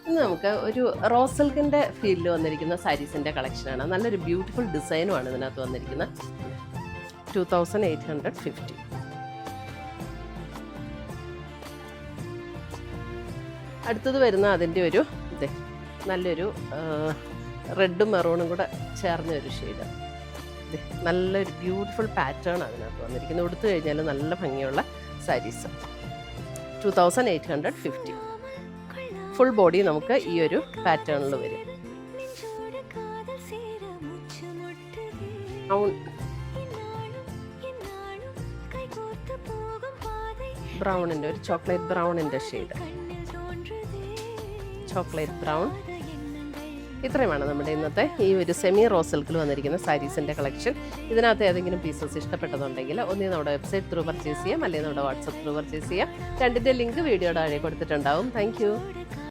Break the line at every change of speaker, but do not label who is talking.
ഇന്ന് നമുക്ക് ഒരു റോസ് സിൽക്കിൻ്റെ ഫീൽഡിൽ വന്നിരിക്കുന്ന സാരീസിൻ്റെ കളക്ഷനാണ്. നല്ലൊരു ബ്യൂട്ടിഫുൾ ഡിസൈനുമാണ് ഇതിനകത്ത് വന്നിരിക്കുന്നത്. 2850. അടുത്തത് വരുന്ന അതിൻ്റെ ഒരു നല്ലൊരു റെഡും മെറൂണും കൂടെ ചേർന്ന ഒരു ഷെയ്ഡ്. നല്ലൊരു ബ്യൂട്ടിഫുൾ പാറ്റേൺ അതിനകത്ത് വന്നിരിക്കുന്നത്. ഉടുത്തു കഴിഞ്ഞാൽ നല്ല ഭംഗിയുള്ള സാരീസ്. 2850. ഫുൾ ബോഡി നമുക്ക് ഈ ഒരു പാറ്റേണിൽ വരും. ബ്രൗണിൻ്റെ ഒരു ചോക്ലേറ്റ് ബ്രൗണിൻ്റെ ഷെയ്ഡ്. Chocolate brown. ഇത്രയുമാണ് നമ്മുടെ ഇന്നത്തെ ഈ ഒരു സെമി റോസ് സിൽക്കിൽ വന്നിരിക്കുന്ന സാരീസിൻ്റെ കളക്ഷൻ. ഇതിനകത്ത് ഏതെങ്കിലും പീസസ് ഇഷ്ടപ്പെട്ടതുണ്ടെങ്കിൽ ഒന്നീ നമ്മുടെ വെബ്സൈറ്റ് ത്രൂ പർച്ചേസ് ചെയ്യാം, അല്ലെങ്കിൽ നമ്മുടെ വാട്സപ്പ് ത്രൂ പർച്ചേസ് ചെയ്യാം. രണ്ടിൻ്റെ ലിങ്ക് വീഡിയോയുടെ താഴെ കൊടുത്തിട്ടുണ്ടാവും. താങ്ക്